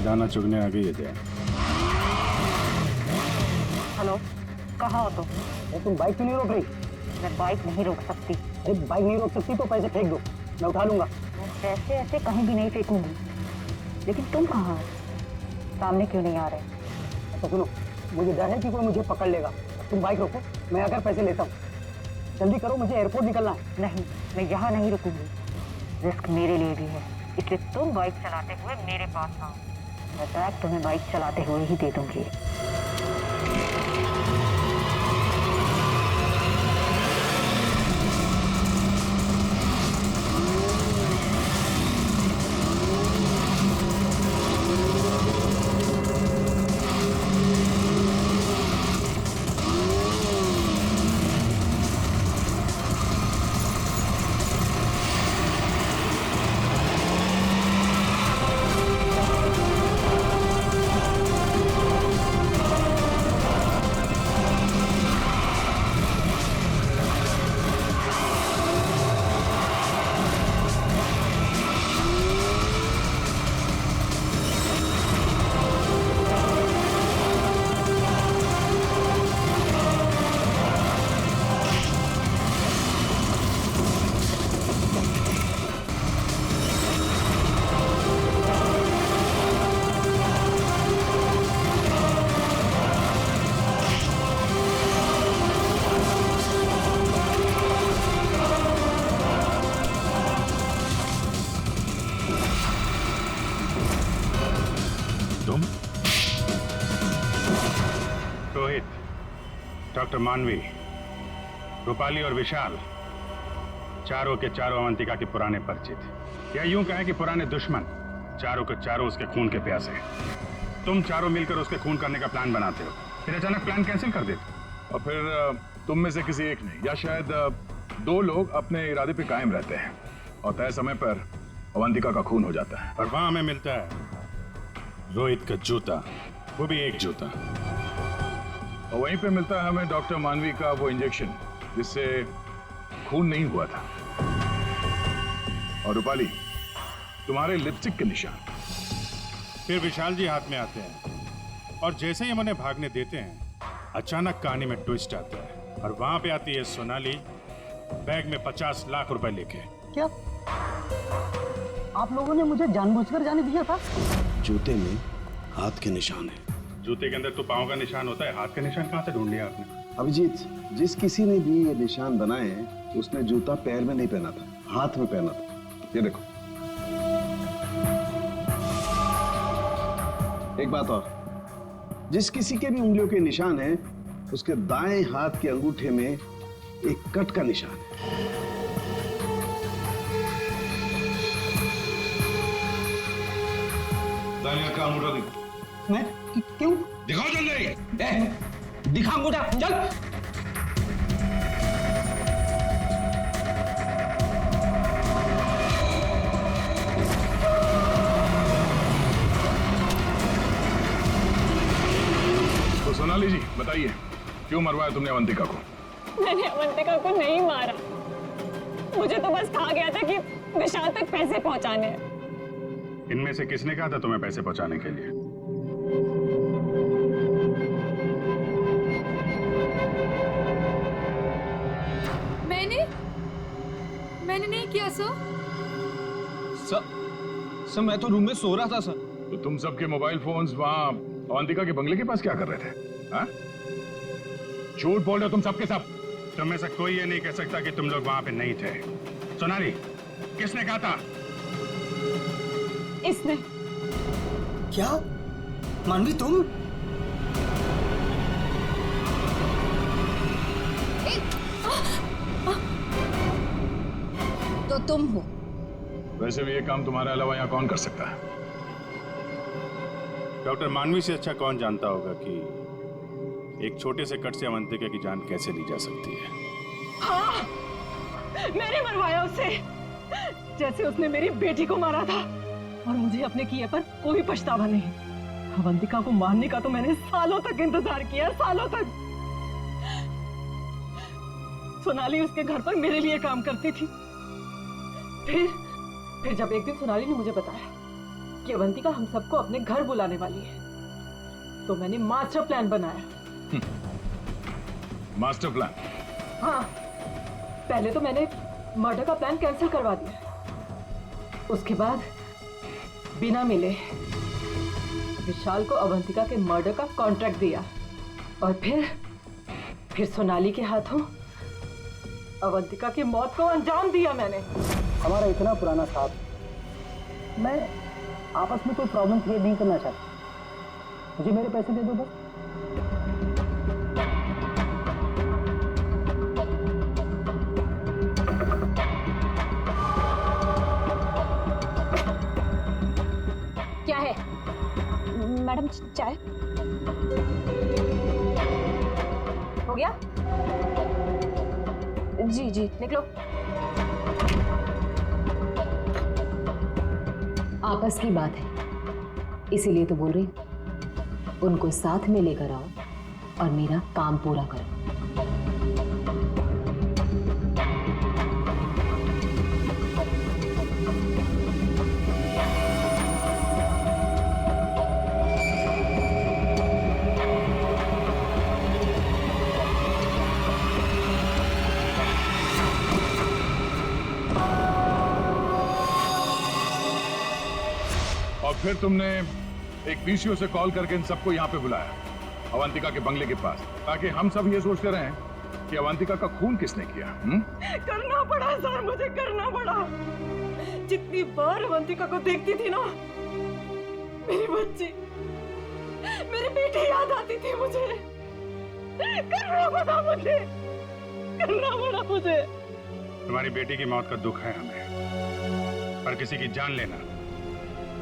दाना चुगने आ गई है जया। हेलो, कहाँ हो तुम? तुम बाइक क्यों नहीं रोक रही? मैं बाइक नहीं रोक सकती। अरे बाइक नहीं रोक सकती तो पैसे फेंक दो, मैं उठा लूंगा। मैं पैसे ऐसे कहीं भी नहीं फेंकूंगी। लेकिन तुम कहाँ हो? सामने क्यों नहीं आ रहे? तो सुनो, मुझे डर है कि कोई मुझे पकड़ लेगा। तुम बाइक रोको, मैं आकर पैसे लेता हूँ। जल्दी करो, मुझे एयरपोर्ट निकलना है। नहीं, मैं यहाँ नहीं रुकूंगी। रिस्क मेरे लिए भी है, इसलिए तुम बाइक चलाते हुए मेरे पास आओ। मैं बैग तुम्हें बाइक चलाते हुए ही दे दूंगी। रोहित, डॉक्टर मानवी, रूपाली और विशाल, चारों के चारों अवंतिका के पुराने परिचित, या यूं कहें कि पुराने दुश्मन। चारों के चारों उसके खून के प्यासे। तुम चारों मिलकर उसके खून करने का प्लान बनाते हो, फिर अचानक प्लान कैंसिल कर देते हो। और फिर तुम में से किसी एक ने या शायद दो लोग अपने इरादे पे कायम रहते हैं और तय समय पर अवंतिका का खून हो जाता है। और वहां हमें मिलता है रोहित का जूता, वो भी एक जूता। और वहीं पे मिलता है हमें डॉक्टर मानवी का वो इंजेक्शन जिससे खून नहीं हुआ था। और रूपाली, तुम्हारे लिपस्टिक के निशान। फिर विशाल जी हाथ में आते हैं और जैसे ही हम उन्हें भागने देते हैं, अचानक कहानी में ट्विस्ट आता है और वहां पे आती है सोनाली, बैग में 50 लाख रुपए लेके। क्या आप लोगों ने मुझे जानबूझकर जाने दिया था? जूते में हाथ के निशान है। जूते के अंदर तो पांव का निशान होता है, हाथ का निशान कहां से ढूंढ लिया आपने? अभिजीत, जिस किसी ने भी ये निशान बनाए उसने जूता पैर में नहीं पहना था, हाथ में पहना था। ये देखो। एक बात और, जिस किसी के भी उंगलियों के निशान है उसके दाएं हाथ के अंगूठे में एक कट का निशान है। का अंगूठा मैं क्यों? दिखाओ जल्दी। दिखा अंगूठा, चल। तो सोनाली जी बताइए, क्यों मरवाया तुमने अवंतिका को? मैंने अवंतिका को नहीं मारा, मुझे तो बस कहा गया था कि विशाल तक पैसे पहुंचाने हैं। इनमें से किसने कहा था तुम्हें पैसे पहुंचाने के लिए? मैंने नहीं किया सर। सर मैं तो रूम में सो रहा था सर। तो तुम सबके मोबाइल फोन्स वहां अवंतिका के बंगले के पास क्या कर रहे थे? हाँ? झूठ बोल रहे हो तुम सबके सब। तुम में से कोई ये नहीं कह सकता कि तुम लोग वहां पे नहीं थे। सोनाली, किसने कहा था? इसने। क्या मानवी तुम? तो तुम हो। वैसे भी ये काम तुम्हारे अलावा यहाँ कौन कर सकता है? डॉक्टर मानवी से अच्छा कौन जानता होगा कि एक छोटे से कट से अवंतिका की जान कैसे ली जा सकती है। हाँ, मैंने मरवाया उसे, जैसे उसने मेरी बेटी को मारा था। और मुझे अपने किए पर कोई पछतावा नहीं। अवंतिका को मारने का तो मैंने सालों तक इंतजार किया, सालों तक। सोनाली उसके घर पर मेरे लिए काम करती थी। फिर जब एक दिन सोनाली ने मुझे बताया कि अवंतिका हम सबको अपने घर बुलाने वाली है, तो मैंने मास्टर प्लान बनाया। Master plan? हाँ, पहले तो मैंने मर्डर का प्लान कैंसिल करवा दिया। उसके बाद बिना मिले विशाल को अवंतिका के मर्डर का कॉन्ट्रैक्ट दिया और फिर सोनाली के हाथों अवंतिका की मौत को अंजाम दिया मैंने। हमारा इतना पुराना साथ, मैं आपस में कोई प्रॉब्लम क्रिएट नहीं करना चाहता। मुझे मेरे पैसे दे दो बस। क्या है मैडम? चाय हो गया? जी जी, निकलो। आपस की बात है, इसीलिए तो बोल रही हूं। उनको साथ में लेकर आओ और मेरा काम पूरा करो। और फिर तुमने एक पीसीओ से कॉल करके इन सबको यहाँ पे बुलाया, अवंतिका के बंगले के पास, ताकि हम सब ये सोचते रहें कि अवंतिका का खून किसने किया। करना पड़ा सर, मुझे करना पड़ा। जितनी बार अवंतिका को देखती थी ना, मेरी बच्ची, मेरी बेटी याद आती थी मुझे। करना पड़ा मुझे, करना पड़ा मुझे। तुम्हारी बेटी की मौत का दुख है हमें, पर किसी की जान लेना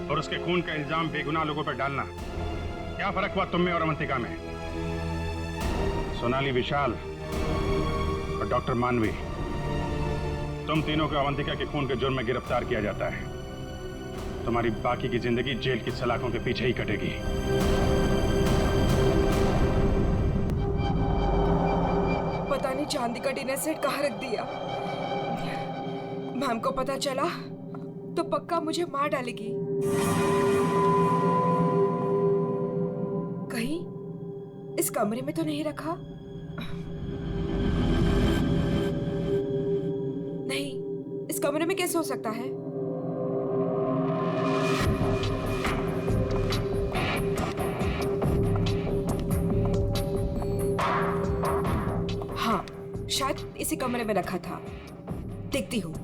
और उसके खून का इल्जाम बेगुनाह लोगों पर डालना, क्या फर्क हुआ तुम में और अवंतिका में? सोनाली, विशाल और डॉक्टर मानवी, तुम तीनों को अवंतिका के खून के जुर्म में गिरफ्तार किया जाता है। तुम्हारी बाकी की जिंदगी जेल की सलाखों के पीछे ही कटेगी। पता नहीं चांदी का डिनर सेट कहाँ रख दिया। मैम को पता चला तो पक्का मुझे मार डालेगी। कहीं इस कमरे में तो नहीं रखा? नहीं, इस कमरे में कैसे हो सकता है? हाँ, शायद इसी कमरे में रखा था। देखती हूँ।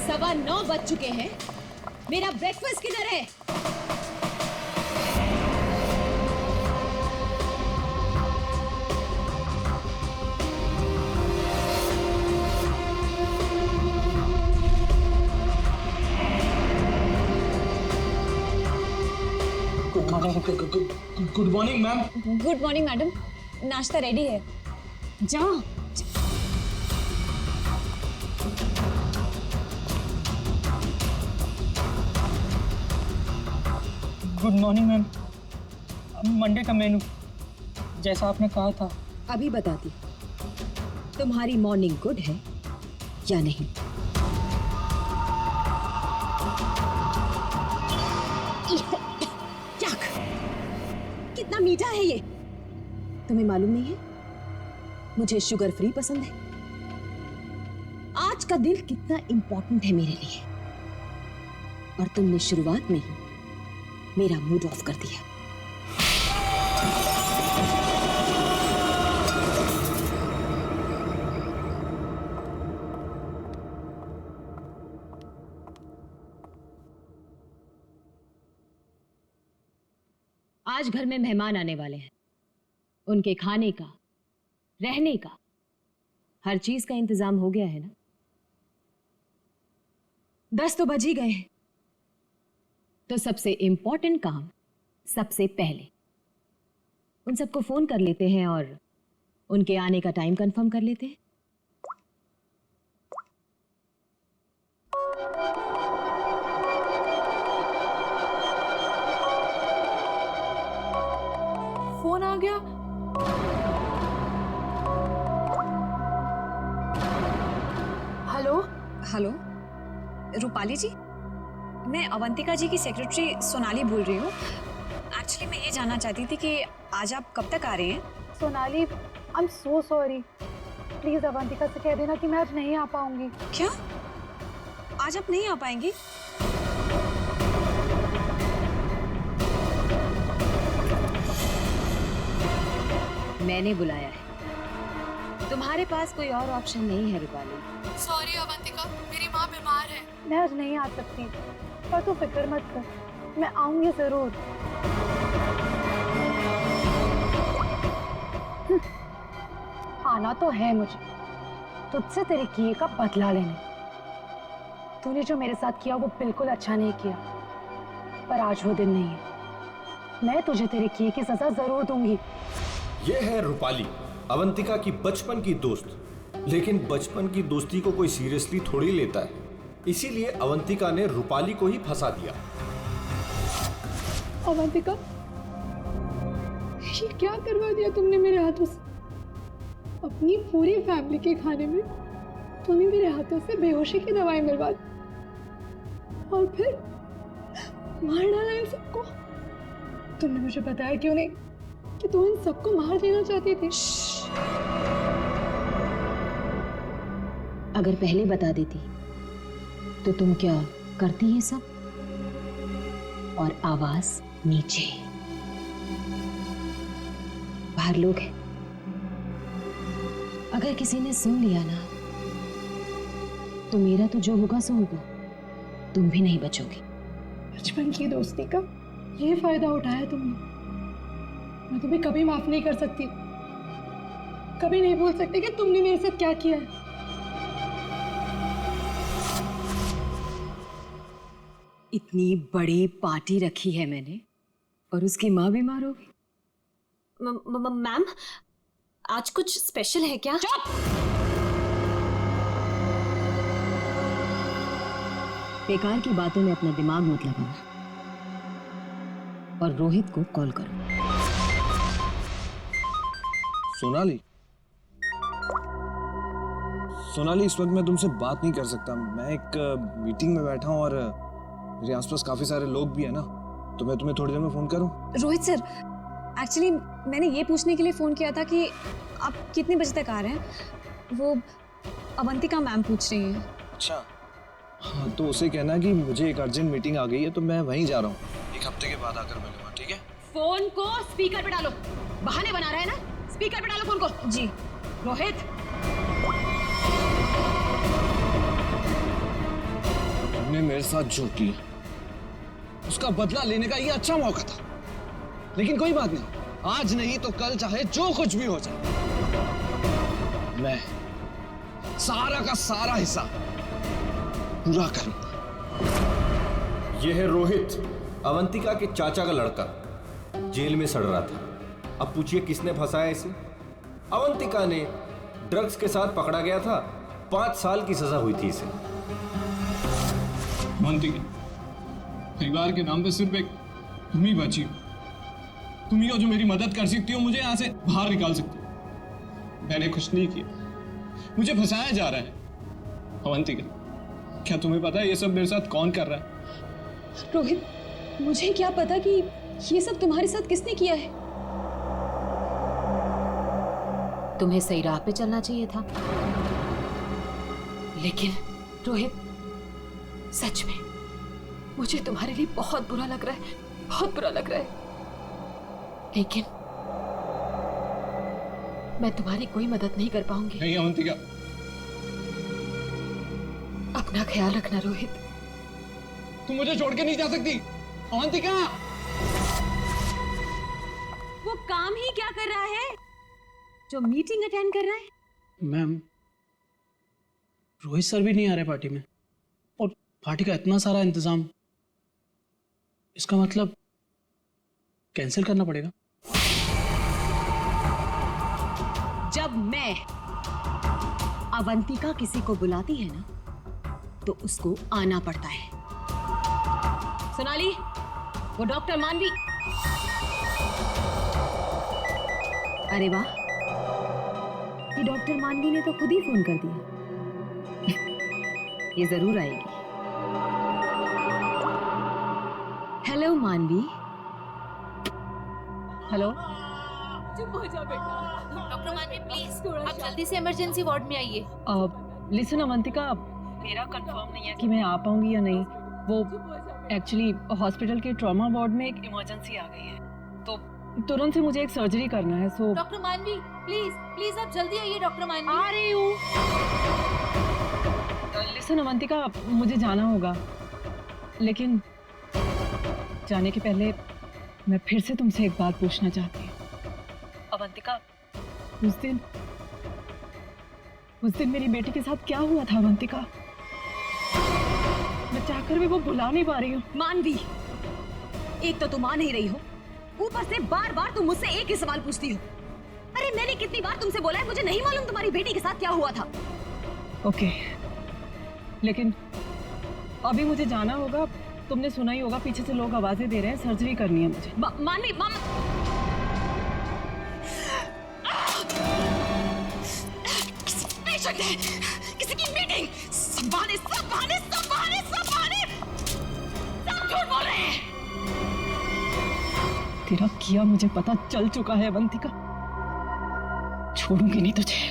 सवा 9 बज चुके हैं। मेरा ब्रेकफास्ट किधर है? Good morning ma'am. Good morning madam, नाश्ता रेडी है, जाओ। Good morning ma'am. मंडे का मेनू जैसा आपने कहा था। अभी बताती, तुम्हारी मॉर्निंग गुड है या नहीं? कितना मीठा है ये। तुम्हें मालूम नहीं है मुझे शुगर फ्री पसंद है। आज का दिन कितना इंपॉर्टेंट है मेरे लिए, और तुमने शुरुआत में ही मेरा मूड ऑफ कर दिया। आज घर में मेहमान आने वाले हैं। उनके खाने का, रहने का, हर चीज का इंतजाम हो गया है ना? 10 तो बज ही गए हैं। तो सबसे इंपॉर्टेंट काम सबसे पहले उन सबको फोन कर लेते हैं और उनके आने का टाइम कंफर्म कर लेते हैं। फोन आ गया। हेलो हेलो, रूपाली जी, मैं अवंतिका जी की सेक्रेटरी सोनाली बोल रही हूँ। एक्चुअली मैं ये जानना चाहती थी कि आज आप कब तक आ रहे हैं? Sonali, I am so sorry. Please Avantika से कह देना कि मैं आज नहीं आ पाऊंगी। क्या? आज आप नहीं आ पाएंगी? मैंने बुलाया है, तुम्हारे पास कोई और ऑप्शन नहीं है रूपाली। सॉरी अवंतिका, मेरी माँ बीमार है, मैं आज नहीं आ सकती। पर तू फिक्र मत कर, मैं आऊंगी जरूर। आना तो है मुझे, तुझसे तेरे किए का बदला लेने। तूने जो मेरे साथ किया वो बिल्कुल अच्छा नहीं किया, पर आज वो दिन नहीं है। मैं तुझे तेरे किए की सजा जरूर दूंगी। ये है रूपाली, अवंतिका की बचपन की दोस्त। लेकिन बचपन की दोस्ती को कोई सीरियसली थोड़ी लेता है, इसीलिए अवंतिका ने रूपाली को ही फंसा दिया। अवंतिका, ये क्या करवा दिया तुमने मेरे हाथों से? अपनी पूरी फैमिली के खाने में तुमने मेरे हाथों से बेहोशी की दवाई मिलवा दी, और फिर मार डाला इन सबको। तुमने मुझे बताया क्यों नहीं कि तुम इन सबको मार देना चाहती थी? अगर पहले बता देती तो तुम क्या करती ये सब? और आवाज नीचे, बाहर लोग हैं। अगर किसी ने सुन लिया ना तो मेरा तो जो होगा सो होगा, तुम भी नहीं बचोगी। बचपन की दोस्ती का ये फायदा उठाया तुमने। मैं तुम्हें कभी माफ नहीं कर सकती, कभी नहीं भूल सकती कि तुमने मेरे साथ क्या किया है। इतनी बड़ी पार्टी रखी है मैंने और उसकी माँ बीमार हो गई। मैम, आज कुछ स्पेशल है क्या? चुप! बेकार की बातों में अपना दिमाग मत लगाना और रोहित को कॉल करो। सोनाली, सोनाली, इस वक्त मैं तुमसे बात नहीं कर सकता। मैं एक मीटिंग में बैठा हूँ और मेरे आसपास काफी सारे लोग भी है ना, तो मैं तुम्हें थोड़ी देर में फोन करूँ? रोहित सर, एक्चुअली मैंने ये पूछने के लिए फोन किया था कि आप कितने बजे तक आ रहे हैं। वो अवंतिका मैम पूछ रही हैं। अच्छा, हाँ, तो उसे कहना कि मुझे एक अर्जेंट मीटिंग आ गई है, तो मैं वहीं जा रहा हूँ। 1 हफ्ते के बाद आकर मिलूंगा, ठीक है? फोन को स्पीकर पे डालो। बहाने बना रहा है ना, स्पीकर पे डालो फोन को। जी। रोहित, तुमने मेरे साथ जो किया उसका बदला लेने का ये अच्छा मौका था, लेकिन कोई बात नहीं, आज नहीं तो कल चाहे जो कुछ भी हो जाए, मैं सारा का सारा हिस्सा पूरा करूंगा। यह है रोहित, अवंतिका के चाचा का लड़का, जेल में सड़ रहा था। अब पूछिए किसने फंसाया इसे? अवंतिका ने। ड्रग्स के साथ पकड़ा गया था, 5 साल की सजा हुई थी इसे। अवंतिका, परिवार के नाम पे सिर्फ एक तुम ही बची हो। तुम ही हो जो मेरी मदद कर सकती हो, मुझे यहाँ से बाहर निकाल सकती हो। मैंने कुछ नहीं किया, मुझे फंसाया जा रहा है। अवंतिका, क्या तुम्हें पता है ये सब मेरे साथ कौन कर रहा है? रोहित, मुझे क्या पता कि ये सब तुम्हारे साथ किसने किया है। तुम्हें सही राह पे चलना चाहिए था। लेकिन रोहित, सच में मुझे तुम्हारे लिए बहुत बुरा लग रहा है, बहुत बुरा लग रहा है। लेकिन मैं तुम्हारी कोई मदद नहीं कर पाऊंगी। नहीं अवंतिका, अपना ख्याल रखना रोहित। तुम मुझे छोड़ के नहीं जा सकती अवंतिका। वो काम ही क्या कर रहा है जो मीटिंग अटेंड कर रहा है? मैम, रोहित सर भी नहीं आ रहे पार्टी में, और पार्टी का इतना सारा इंतजाम, इसका मतलब कैंसिल करना पड़ेगा। जब मैं अवंतिका किसी को बुलाती है ना, तो उसको आना पड़ता है। सोनाली, वो डॉक्टर मानवी। अरे वाह, ये डॉक्टर मानवी ने तो खुद ही फोन कर दिया। ये जरूर आएगी। हेलो मानवी। हेलो। चुप हो जा बेटा। डॉक्टर मानवी प्लीज आप जल्दी से इमरजेंसी वार्ड में आइए। लिसन अवंतिका, मेरा कंफर्म नहीं है कि मैं आ पाऊंगी या नहीं। वो एक्चुअली हॉस्पिटल के ट्रॉमा वार्ड में एक इमरजेंसी आ गई है, तो तुरंत से मुझे एक सर्जरी करना है। सो डॉक्टर मानवी प्लीज प्लीज आप जल्दी आइए। डॉक्टर मानवी आ रही हूँ। लिसन अवंतिका, मुझे जाना होगा, लेकिन जाने के पहले मैं फिर से तुमसे एक बात पूछना चाहती हूँ। अवंतिका, उस दिन मेरी बेटी के साथ क्या हुआ था अवंतिका? मैं चाहकर भी वो भुला नहीं पा रही हूँ। मानवी, एक तो तुम आ नहीं रही हो, ऊपर से बार बार तुम मुझसे एक ही सवाल पूछती हो। अरे मैंने कितनी बार तुमसे बोला है, मुझे नहीं मालूम तुम्हारी बेटी के साथ क्या हुआ था। ओके, लेकिन अभी मुझे जाना होगा। तुमने सुना ही होगा, पीछे से लोग आवाजें दे रहे हैं, सर्जरी करनी है मुझे। मानवी, किसी की मीटिंग, सब बहाने सब झूठ बोल रहे हैं। तेरा किया मुझे पता चल चुका है अवंतिका, छोड़ूंगी नहीं तुझे।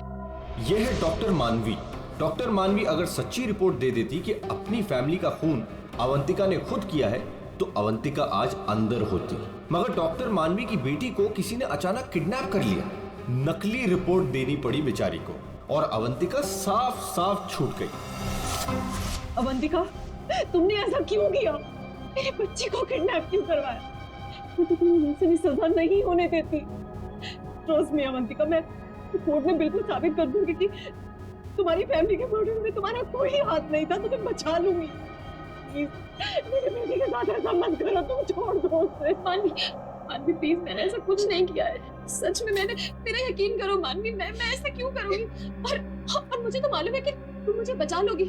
यह है डॉक्टर मानवी। डॉक्टर मानवी अगर सच्ची रिपोर्ट दे देती कि अपनी फैमिली का खून अवंतिका ने खुद किया है, तो अवंतिका आज अंदर होती। मगर डॉक्टर मानवी की बेटी को किसी ने अचानक किडनैप कर लिया। नकली रिपोर्ट देनी पड़ी बेचारी को, और अवंतिका साफ साफ छूट गई। अवंतिका, तुमने ऐसा क्यों किया? मेरे बच्चे को किडनैप क्यों करवाया? मैं तो तुम्हें वैसे भी सजा नहीं होने देती। ट्रस्ट मी अवंतिका, मैं कोर्ट में बिल्कुल साबित कर दूंगी कि तुम्हारी फैमिली के मर्डर में तुम्हारा कोई हाथ नहीं था। तुम्हें बचा लूंगी। प्लीज मेरे बेटी के साथ ऐसा मत करो, तुम छोड़ दो उसे। मानवी प्लीज, मैंने ऐसा कुछ नहीं किया है, सच में मैंने, मेरा यकीन करो मानवी, मैं ऐसा क्यों करूंगी? और मुझे तो मालूम है कि तुम मुझे बचा लोगी,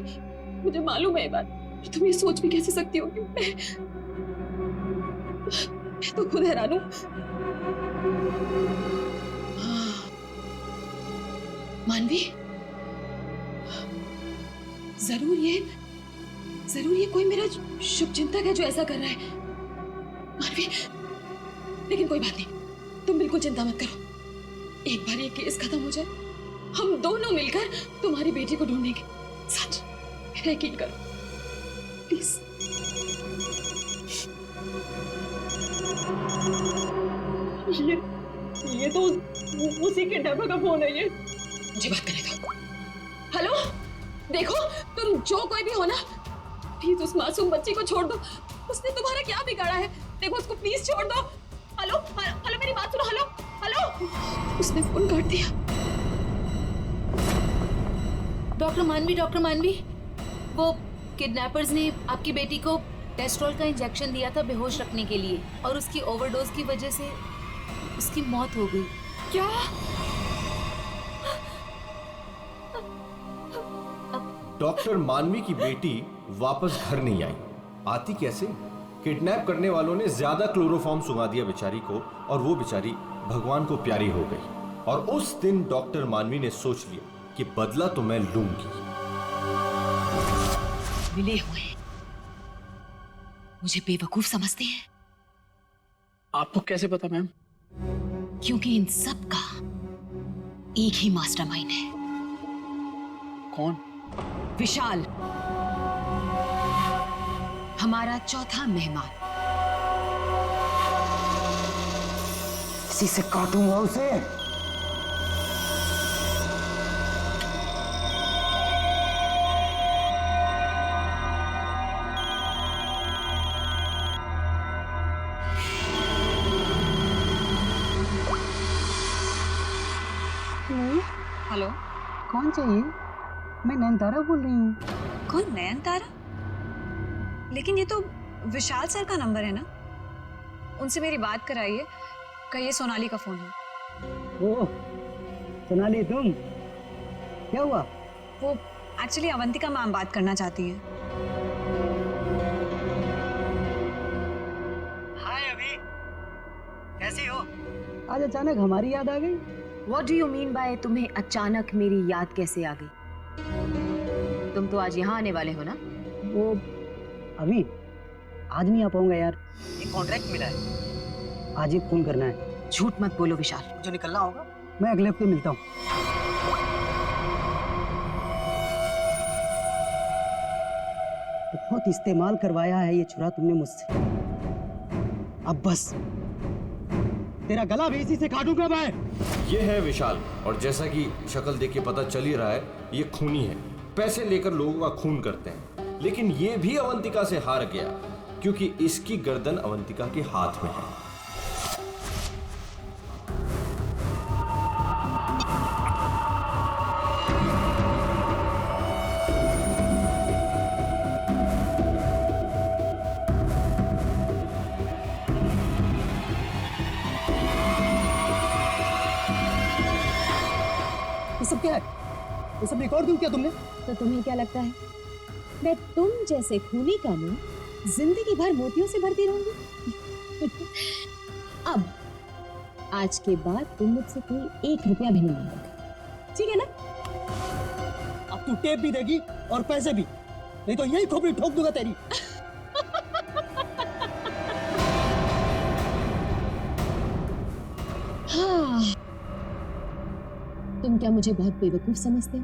मुझे मालूम है ये बात। तुम ये सोच भी कैसे सकती हो कि मैं तो खुद हैरान हूं। मानवी, जरूर ये कोई मेरा शुभचिंतक है जो ऐसा कर रहा है। मानवी, लेकिन कोई बात नहीं, तुम बिल्कुल चिंता मत करो। एक बार ये केस खत्म हो जाए, हम दोनों मिलकर तुम्हारी बेटी को ढूंढेंगे। सच, मेरा यकीन करो प्लीज। ये तो उसी के डब्बे का फोन है। ये मुझे बात करने दो। हेलो, देखो तुम जो कोई भी हो ना, प्लीज उस मासूम बच्ची को छोड़ दो। उसने तुम्हारा क्या बिगाड़ा है? देखो उसको प्लीज छोड़ दो। हेलो हेलो, मेरी बात सुनो। हेलो हेलो, उसने फोन काट दिया। डॉक्टर मानवी, वो किडनैपर्स ने आपकी बेटी को टेस्ट्रोल का इंजेक्शन दिया था बेहोश रखने के लिए, और उसकी ओवरडोज की वजह से उसकी मौत हो गई। क्या? डॉक्टर मानवी की बेटी वापस घर नहीं आई। आती कैसे? किडनैप करने वालों ने ज्यादा क्लोरोफॉर्म सुंघा दिया बेचारी को, और वो बेचारी भगवान को प्यारी हो गई। और उस दिन डॉक्टर मानवी ने सोच लिया कि बदला तो मैं लूंगी। मिले हुए मुझे बेवकूफ समझते हैं। आपको कैसे पता मैम? क्योंकि इन सब का एक ही मास्टरमाइंड है। कौन? विशाल, हमारा चौथा मेहमान। इसी से काटूंगा उसे। हेलो, कौन चाहिए? मैं नयनतारा बोल रही हूँ। कौन? नयनतारा? लेकिन ये तो विशाल सर का नंबर है ना? उनसे मेरी बात कराइए, कहिए सोनाली का फोन है। ओह, सोनाली तुम? क्या हुआ? वो एक्चुअली अवंतिका मैम बात करना चाहती है। हाय अभी, कैसी हो? आज अचानक हमारी याद आ गई। What do you mean by तुम्हें अचानक मेरी याद कैसे आ गई? तुम तो आज यहाँ आने वाले हो ना? वो अभी आज नहीं आ पाऊंगा यार, एक कॉन्ट्रैक्ट मिला है, आज ही फोन करना है। झूठ मत बोलो विशाल। मुझे निकलना होगा, मैं अगले हफ्ते मिलता हूँ। बहुत इस्तेमाल करवाया है ये छुरा तुमने मुझसे, अब बस तेरा गला भी इसी से काटूंगा मैं। ये है विशाल, और जैसा कि शक्ल देख के पता चल ही रहा है, ये खूनी है। पैसे लेकर लोगों का खून करते हैं, लेकिन ये भी अवंतिका से हार गया क्योंकि इसकी गर्दन अवंतिका के हाथ में है। ये सब क्या है? ये सब रिकॉर्ड क्यों किया तुमने? तो तुम्हें क्या लगता है मैं तुम जैसे खूनी का मुंह जिंदगी भर मोतियों से भरती रहूंगी? अब आज के बाद तुम मुझसे कोई 1 रुपया भी नहीं मांगोगे, ठीक है ना? अब तू टेप भी देगी और पैसे भी, नहीं तो यही खोपड़ी ठोक दूंगा तेरी। हाँ, तुम क्या मुझे बहुत बेवकूफ समझते हो?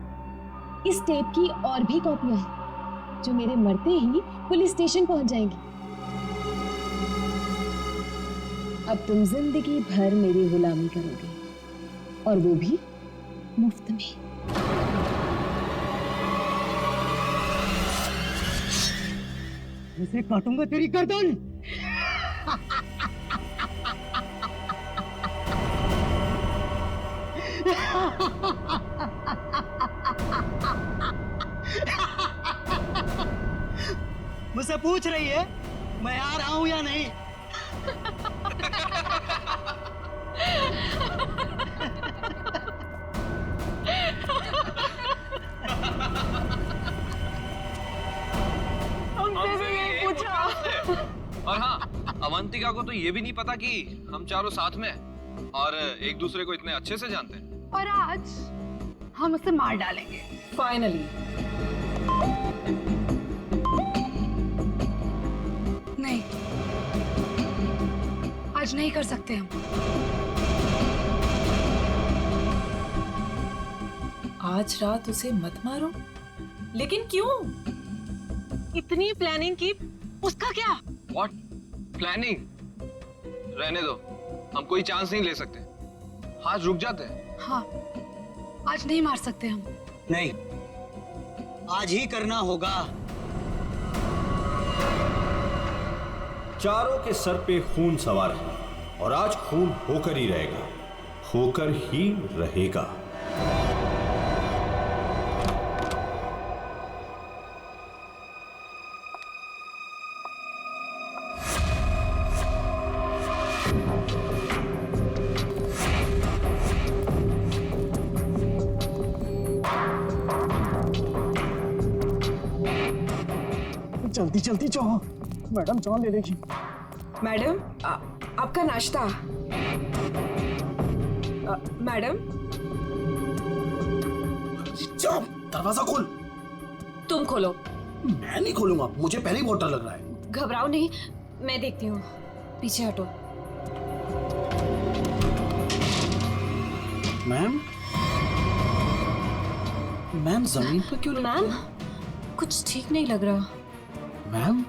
इस टेप की और भी कॉपियां हैं जो मेरे मरते ही पुलिस स्टेशन पहुंच जाएंगी। अब तुम जिंदगी भर मेरी गुलामी करोगे, और वो भी मुफ्त में। इसे काटूंगा तेरी गर्दन। मुझसे पूछ रही है मैं आ रहा हूं या नहीं? हमसे भी यही पूछा। और हाँ, अवंतिका को तो ये भी नहीं पता कि हम चारों साथ में हैं और एक दूसरे को इतने अच्छे से जानते हैं। और आज हम उसे मार डालेंगे फाइनली। नहीं, आज नहीं कर सकते हम। आज रात उसे मत मारो। लेकिन क्यों? इतनी प्लानिंग की, उसका क्या? What planning? रहने दो, हम कोई चांस नहीं ले सकते। आज रुक जाते हैं। हाँ, आज नहीं मार सकते हम। नहीं, आज ही करना होगा। चारों के सर पे खून सवार है, और आज खून होकर ही रहेगा, होकर ही रहेगा। जल्दी जल्दी जाओ, मैडम जान ले लेगी। मैडम, आपका नाश्ता। मैडम, जाओ, दरवाजा खोल। तुम खोलो। मैं नहीं खोलूंगा, मुझे पहले ही बहुत डर लग रहा है। घबराओ नहीं, मैं देखती हूँ। पीछे हटो। मैम, मैम जमीन पर क्यों? मैम कुछ ठीक नहीं लग रहा। मैम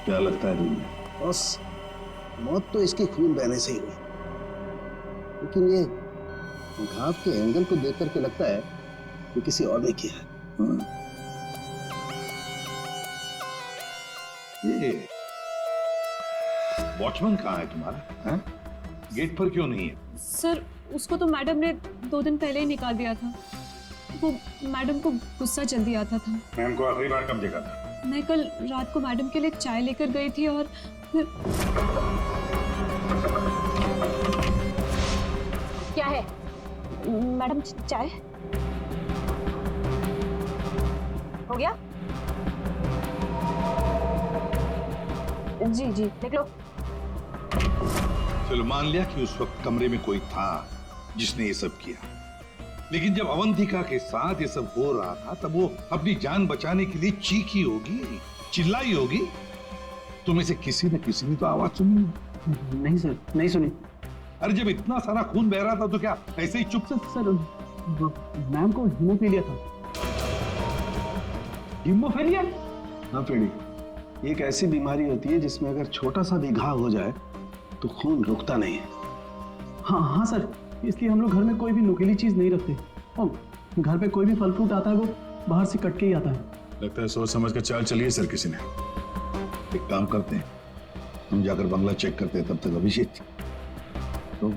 क्या लगता है तुम्हें? बस मौत तो इसके खून बहने से ही हुई, लेकिन ये घाव के एंगल को देख करके लगता है कि किसी और ने किया है। ये वॉचमैन कहाँ है तुम्हारा? हैं? गेट पर क्यों नहीं है? सर उसको तो मैडम ने 2 दिन पहले ही निकाल दिया था। वो मैडम को गुस्सा जल्दी आता था। मैम को आखिरी बार कब देखा था? मैं कल रात को मैडम के लिए चाय लेकर गई थी और फिर क्या है मैडम? चाय हो गया? जी जी देख लो। चलो मान लिया कि उस वक्त कमरे में कोई था जिसने ये सब किया, लेकिन जब अवंतिका के साथ ये सब हो रहा था तब वो अपनी जान बचाने के लिए चीखी होगी, चिल्लाई होगी। तुम्हें से किसी न किसी ने तो आवाज सुनी? नहीं सर, नहीं सुनी। अरे जब इतना सारा खून बह रहा था तो क्या ऐसे ही चुप से? सर मैम को हीमोफीलिया था। हीमोफीलिया? हाँ फ्रेडी, ये एक ऐसी बीमारी होती है जिसमें अगर छोटा सा भी घाव हो जाए तो खून रुकता नहीं है। हाँ हाँ सर, इसलिए हम लोग घर में कोई भी नुकीली चीज नहीं रखते और घर पे कोई भी फल फ्रूट आता है वो बाहर से कट के ही आता है। लगता है सोच समझ के चाल चलिए सर किसी ने। एक काम करते हैं, हम जाकर बंगला चेक करते हैं, तब तक अभिषेक तो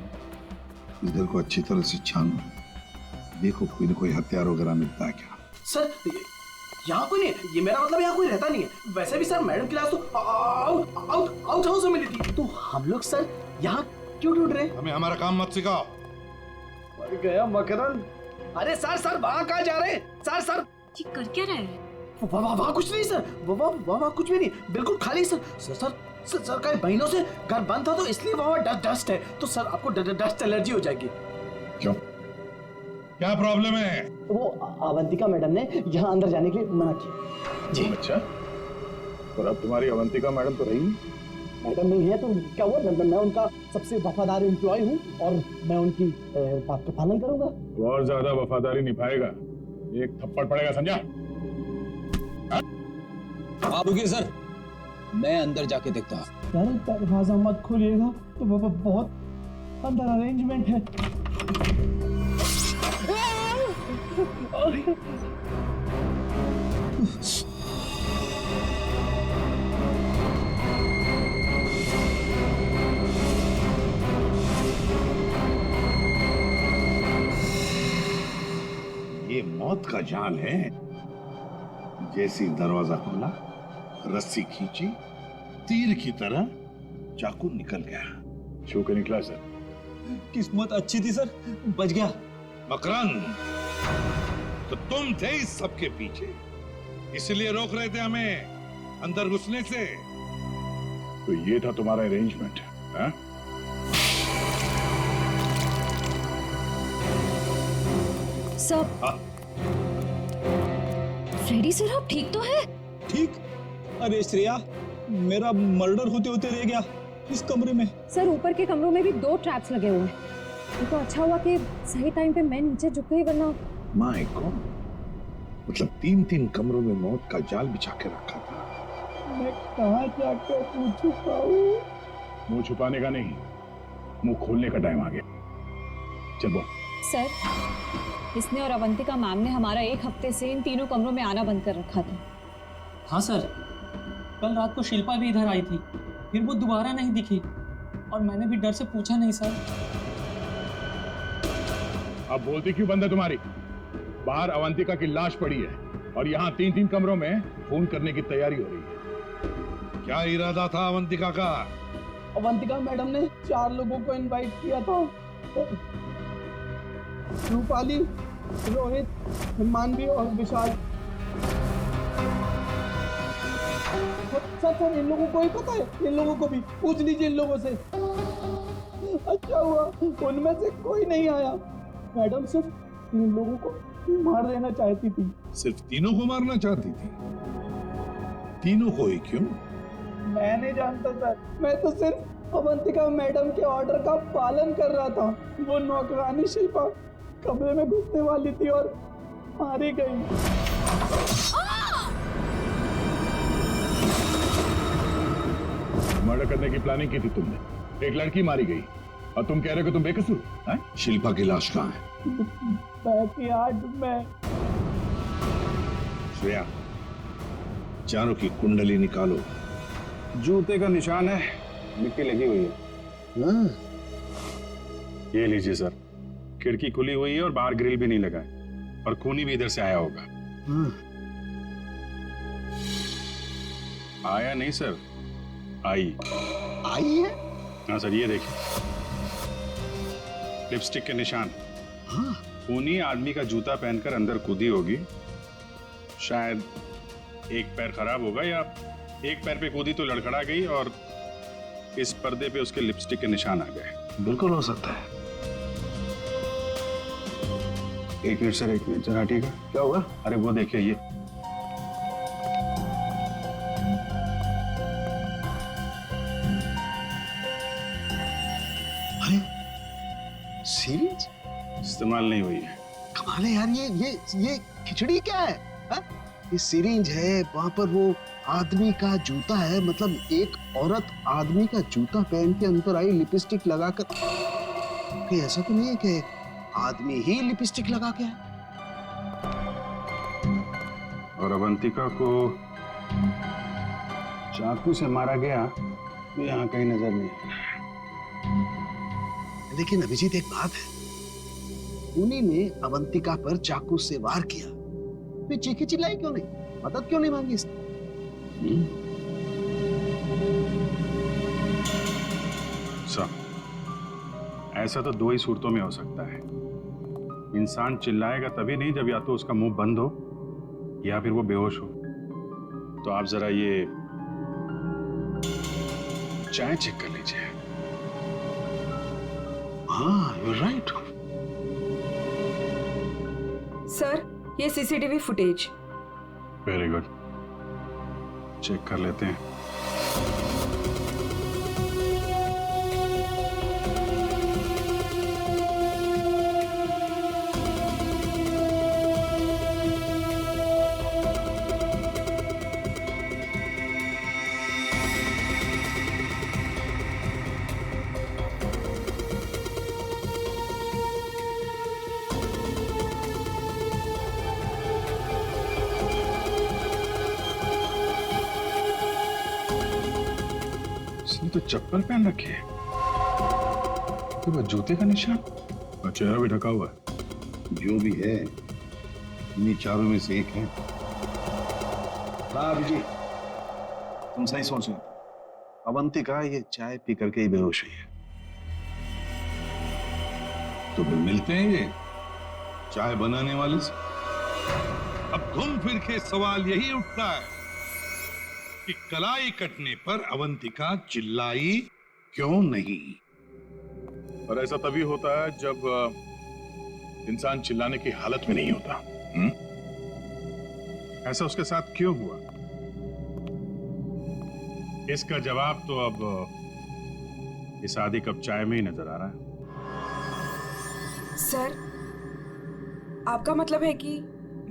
इधर को अच्छी तरह से छानो, देखो कोई न कोई हथियार वगैरह मिलता है क्या। सर यहाँ कोई नहीं, ये मेरा मतलब यहाँ कोई रहता नहीं है। वैसे भी सर मैडम की लाश तो आउट हाउस में मिली थी, तो हम लोग सर यहाँ क्यों ढूंढ रहे? हमें हमारा काम मत सिखाओ। मर गया मकरन। अरे सर वहाँ कहाँ जा रहे हैं? सर ये कर क्या रहे हैं? वहाँ कुछ नहीं सर, वहाँ कुछ भी नहीं, बिल्कुल खाली सर का महीनों से घर बंद था तो इसलिए वहाँ डस्ट है, तो सर आपको डस्ट एलर्जी हो जाएगी। क्यों, क्या प्रॉब्लम है? वो अवंतिका मैडम ने यहाँ अंदर जाने के लिए मना किया जी। अच्छा, और अब तुम्हारी अवंतिका मैडम तो रही मैडम नहीं है तो क्या हुआ? मैं उनका सबसे वफादार एम्प्लॉय हूँ और मैं उनकी बात का पालन करूंगा। तो और ज्यादा वफादारी निभाएगा, एक थप्पड़ पड़ेगा, समझा? आप रुकिए सर, मैं अंदर जाके देखता हूँ। यार दरवाजा मत खोलिएगा, तो बहुत अंदर अरेंजमेंट है। ये मौत का जाल है। जैसे दरवाजा खोला, रस्सी खींची, तीर की तरह चाकू निकल गया। छू के निकला सर। किस्मत अच्छी थी सर, बच गया। मकरंद, तो तुम थे इस सबके पीछे, इसलिए रोक रहे थे हमें अंदर घुसने से। तो ये था तुम्हारा अरेंजमेंट, हाँ? सब फ्रेडी सर आप ठीक तो है? ठीक? अरे श्रेया, मेरा मर्डर होते होते रह गया इस कमरे में। सर ऊपर के कमरों में भी 2 ट्रैप्स लगे हुए हैं। ये तो अच्छा हुआ कि सही टाइम पे मैं नीचे झुक गई, वरना माय गॉड, मतलब 3 कमरों में मौत का जाल बिछा के रखा था। मैं कहाँ जाकर मुंह छुपाऊं? मुंह छुपाने का नहीं, मुंह खोलने का टाइम आ गया। चल बोल। सर, इसने और अवंतिका मैम ने हमारा 1 हफ्ते से इन 3 कमरों में आना बंद कर रखा था। हाँ सर, कल रात को शिल्पा भी इधर आई थी, फिर वो दोबारा नहीं दिखी और मैंने भी डर से पूछा नहीं सर। अब बोलती क्यों बंद है तुम्हारी? बाहर अवंतिका की लाश पड़ी है और यहाँ 3 कमरों में खून करने की तैयारी हो रही है। क्या इरादा था अवंतिका का? अवंतिका मैडम ने 4 लोगों को इनवाइट किया था, रूपाली, रोहित, मानवी और विशाल। सर इन लोगों को ही पता है, इन लोगों को भी पूछ लीजिए इन लोगों से। अच्छा हुआ उनमें से कोई नहीं आया। मैडम सिर्फ 3 लोगों को मार देना चाहती थी। सिर्फ तीनों को मारना चाहती थी? तीनों को ही क्यों? मैं नहीं जानता सर, मैं तो सिर्फ अवंतिका मैडम के ऑर्डर का पालन कर रहा था। वो नौकरानी शिल्पा कमरे में घुसने वाली थी और मारी गई। मर्डर करने की प्लानिंग की थी तुमने, एक लड़की मारी गई और तुम कह रहे हो कि तुम बेकसूर हैं? शिल्पा की लाश कहाँ है? बैकयार्ड में। श्रेया, चारों की कुंडली निकालो। जूते का निशान है, मिट्टी लगी हुई है। ये लीजिए सर, खिड़की खुली हुई है और बाहर ग्रिल भी नहीं लगा है और खूनी भी इधर से आया होगा। आया नहीं सर, आई है? हाँ सर, ये देखिए लिपस्टिक के निशान। खूनी आदमी का जूता पहनकर अंदर कूदी होगी। शायद एक पैर खराब होगा या एक पैर पे कूदी तो लड़खड़ा गई और इस पर्दे पे उसके लिपस्टिक के निशान आ गए। बिल्कुल हो सकता है। एक मिनट सर, एक मिनट जरा, ठीक है? क्या हुआ? अरे वो देखिए, ये सीरीज इस्तेमाल नहीं हुई है। कमाल है यार, ये खिचड़ी क्या है? हा? ये सिरिंज है, वहां पर वो आदमी का जूता है। मतलब एक औरत आदमी का जूता पहन के अंदर आई लिपस्टिक लगाकर। कहीं ऐसा तो नहीं है कि आदमी ही लिपस्टिक लगा के आया? और अवंतिका को चाकू से मारा गया तो यहाँ कहीं नजर नहीं आ रहा। लेकिन अभिजीत, एक बात है, खूनी ने अवंतिका पर चाकू से वार किया, तो चीखी चिल्लाई क्यों नहीं? मदद क्यों नहीं मांगी इसने? ऐसा तो 2 ही सूरतों में हो सकता है। इंसान चिल्लाएगा तभी नहीं जब या तो उसका मुंह बंद हो या फिर वो बेहोश हो। तो आप जरा ये चाय चेक कर लीजिए। हाँ, you're right. सर, ये CCTV footage. Very good, check कर लेते हैं। तो चप्पल पहन रखी है, तो वो जूते का निशान और चेहरा भी ढका हुआ है। जो भी है, इन्हीं चारों में से एक है। हाँ अभिजीत, तुम सही सोच रहे हो। अवंतिका ये चाय पी करके ही बेहोश हुई है। तो फिर मिलते हैं ये चाय बनाने वाले से। अब घूम फिर के सवाल यही उठता है कि कलाई कटने पर अवंतिका चिल्लाई क्यों नहीं? और ऐसा तभी होता है जब इंसान चिल्लाने की हालत में नहीं होता। ऐसा उसके साथ क्यों हुआ? इसका जवाब तो अब इस आधी कप चाय में ही नजर आ रहा है। सर, आपका मतलब है कि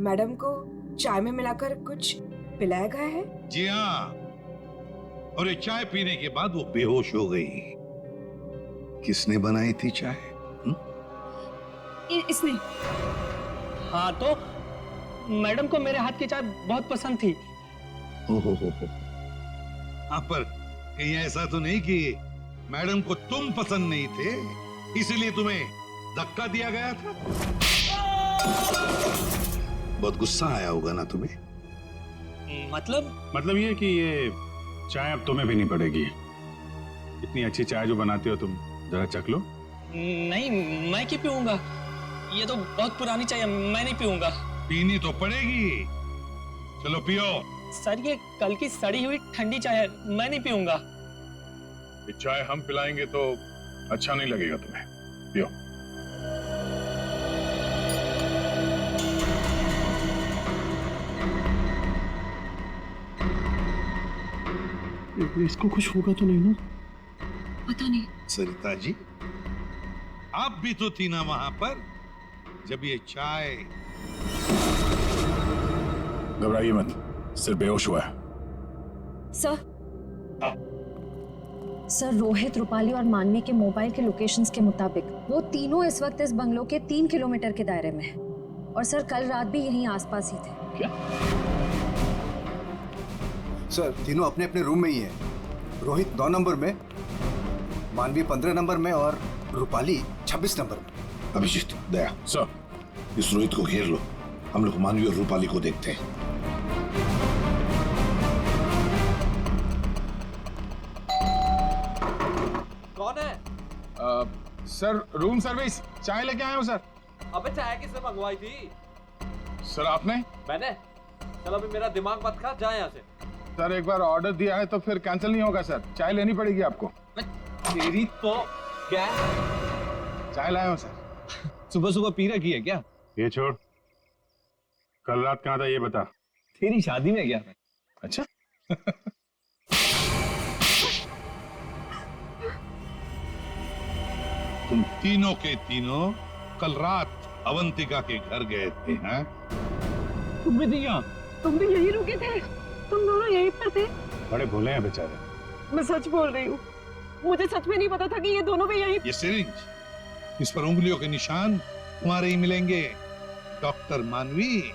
मैडम को चाय में मिलाकर कुछ पिलाया गया है? जी हाँ, और ये चाय पीने के बाद वो बेहोश हो गई। किसने बनाई थी चाय? इसने। हाँ, तो मैडम को मेरे हाथ की चाय बहुत पसंद थी। ओहो हो। हाँ, पर कहीं ऐसा तो नहीं कि मैडम को तुम पसंद नहीं थे इसलिए तुम्हें धक्का दिया गया था? बहुत गुस्सा आया होगा ना तुम्हें? मतलब ये कि ये चाय अब तुम्हें भी नहीं पड़ेगी। इतनी अच्छी चाय जो बनाते हो तुम, जरा चख लो। नहीं, मैं क्यों पीऊंगा? ये तो बहुत पुरानी चाय है, मैं नहीं पीऊंगा। पीनी तो पड़ेगी, चलो पियो। सर, ये कल की सड़ी हुई ठंडी चाय है, मैं नहीं पीऊंगा। ये चाय हम पिलाएंगे तो अच्छा नहीं लगेगा तुम्हें, पियो। इसको कुछ होगा तो नहीं ना? पता नहीं। सरिता जी, आप भी तो थी ना वहां पर जब ये चाय। घबराइए मत, सिर्फ बेहोश हुआ है। सर रोहित, रूपाली और मानवी के मोबाइल के लोकेशंस के मुताबिक वो तीनों इस वक्त इस बंगलों के 3 किलोमीटर के दायरे में हैं। और सर कल रात भी यहीं आसपास ही थे। क्या? सर तीनों अपने अपने रूम में ही है। रोहित 9 नंबर में, मानवी 15 नंबर में और रूपाली 26 नंबर में। अभिजीत, दया सर, इस रोहित को घेर लो, हम लोग मानवी और रूपाली को देखते हैं। कौन है? सर रूम सर्विस, चाय लेके आए हो सर। अबे चाय किसने मंगवाई थी? सर आपने? मैंने। चल अभी मेरा दिमाग मत खा, जा यहाँ से। सर एक बार ऑर्डर दिया है तो फिर कैंसिल नहीं होगा सर, चाय लेनी पड़ेगी आपको। तेरी तो क्या? चाय लाया हूँ सर। सुबह सुबह पी रखी है क्या? ये छोड़, कल रात कहाँ था ये बता। तेरी शादी में गया था। अच्छा। तुम तीनों के तीनों कल रात अवंतिका के घर गए थे, हैं? तुम भी नहीं यहाँ? तुम भी यही रुके थे? तुम दोनों यहीं पर थे? बड़े भोले हैं बेचारे। मैं सच बोल रही हूँ, मुझे सच में नहीं पता था कि ये दोनों भी यहीं। ये सिरिंज, इस पर उंगलियों के निशान तुम्हारे ही मिलेंगे, डॉक्टर मानवी।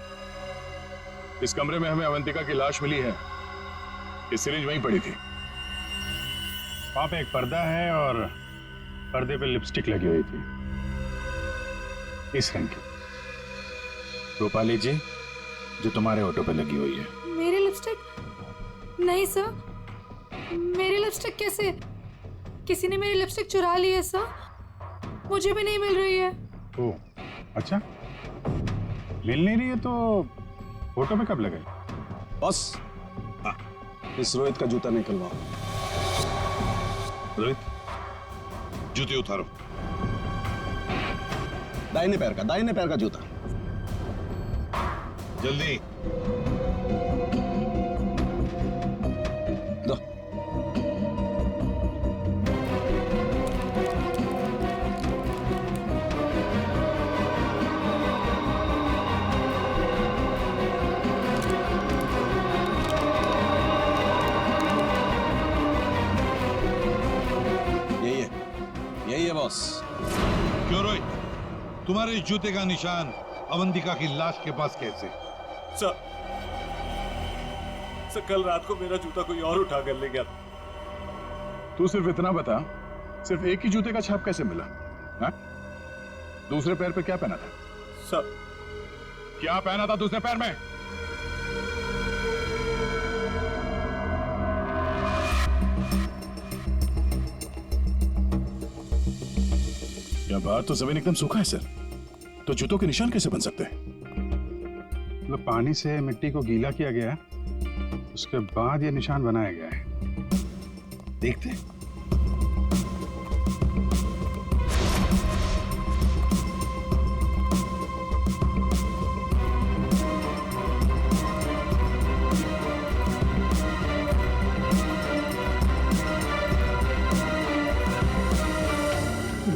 इस कमरे में हमें अवंतिका की लाश मिली है, ये सिरिंज वहीं पड़ी थी। वहां पे एक पर्दा है और पर्दे पे लिपस्टिक लगी हुई थी, इस रंग की। रूपाली जी, जो तुम्हारे ऑटो पे लगी हुई है। मेरी लिपस्टिक? नहीं सर, मेरी लिपस्टिक कैसे? किसी ने मेरी लिपस्टिक चुरा ली है सर, मुझे भी नहीं मिल रही है। ओह, अच्छा, मिल नहीं रही है तो फोटो पे कब लगे? बस इस रोहित का जूता निकलवाओ। रोहित, जूते उतारो। दाहिने पैर का जूता। जल्दी। दो। यही है बॉस। क्यों रोहित, तुम्हारे जूते का निशान अवंतिका की लाश के पास कैसे? सर कल रात को मेरा जूता कोई और उठा कर ले गया। तू सिर्फ इतना बता, सिर्फ एक ही जूते का छाप कैसे मिला? हा? दूसरे पैर पे क्या पहना था? सर क्या पहना था दूसरे पैर में? क्या बात, तो जमीन एकदम सूखा है सर, तो जूतों के निशान कैसे बन सकते हैं? मतलब पानी से मिट्टी को गीला किया गया है, उसके बाद ये निशान बनाया गया है। देखते हैं।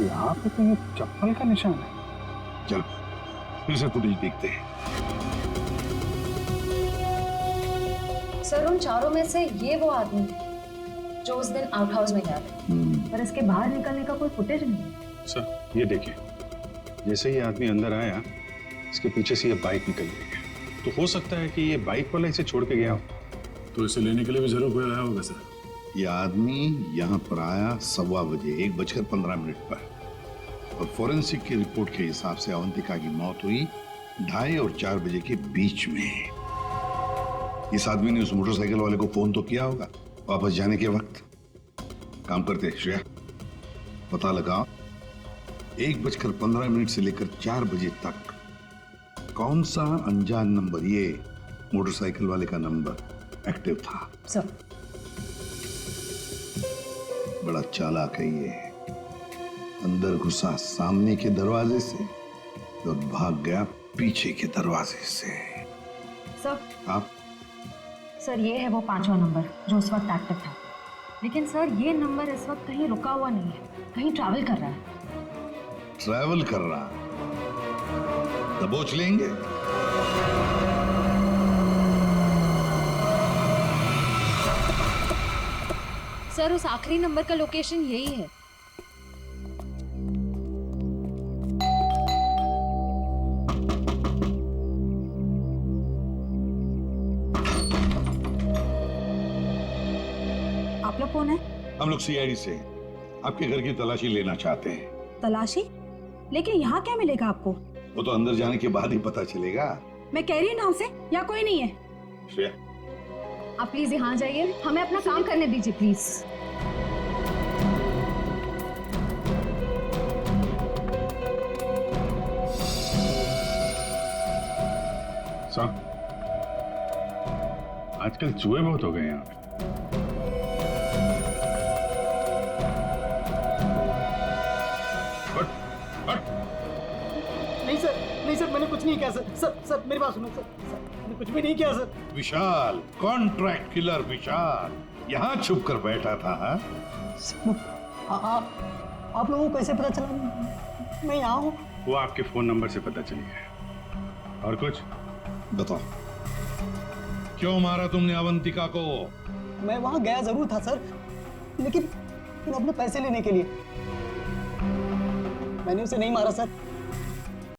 यहाँ पे तो ये चप्पल का निशान है। चल फिर से फुटेज देखते हैं। सर उन चारों में से ये वो आदमी है जो उस दिन आउट हाउस में गया था, पर इसके बाहर निकलने का कोई फुटेज नहीं है। सर ये देखिए, जैसे ये आदमी अंदर आया, इसके पीछे से ये बाइक निकल गई, तो हो सकता है कि ये बाइक वाला इसे छोड़ के गया हो, तो इसे लेने के लिए भी जरूर कोई आया होगा सर। ये आदमी यहाँ पर आया 1:15 बजे, 1:15 पर, और फोरेंसिक की रिपोर्ट के हिसाब से अवंतिका की मौत हुई 2:30 और 4 बजे के बीच में। इस आदमी ने उस मोटरसाइकिल वाले को फोन तो किया होगा वापस जाने के वक्त। काम करते श्रेया, पता लगाओ 1:15 से लेकर 4 बजे तक कौन सा अनजान नंबर, ये मोटरसाइकिल वाले का नंबर एक्टिव था। सर बड़ा चालाक है ये, अंदर घुसा सामने के दरवाजे से और भाग गया पीछे के दरवाजे से। सर आप सर ये है वो 5वां नंबर जो उस वक्त एक्टिव था, लेकिन सर ये नंबर इस वक्त कहीं रुका हुआ नहीं है, कहीं ट्रैवल कर रहा है। ट्रैवल कर रहा, दबोच लेंगे। सर उस आखिरी नंबर का लोकेशन यही है। आप लोग कौन है? हम लोग सीआईडी से आपके घर की तलाशी लेना चाहते हैं। तलाशी? लेकिन यहाँ क्या मिलेगा आपको? वो तो अंदर जाने के बाद ही पता चलेगा। मैं कह रही हूँ नाम से या कोई नहीं है? श्रेया, आप प्लीज यहाँ जाइए, हमें अपना काम करने दीजिए प्लीज। सर आजकल चूहे बहुत हो गए यहाँ पे। नहीं सर मैंने कुछ नहीं किया सर। सर मेरी बात सुनो सर, मैंने कुछ भी नहीं किया सर। विशाल, कॉन्ट्रैक्ट किलर विशाल यहाँ छुप कर बैठा था। आप लोगों को कैसे पता चला मैं यहाँ हूँ? वो आपके फोन नंबर से पता चली है। और कुछ बताओ, क्यों मारा तुमने अवंतिका को? मैं वहाँ गया जरूर था सर, लेकिन अपने पैसे लेने के लिए। मैंने उसे नहीं मारा सर।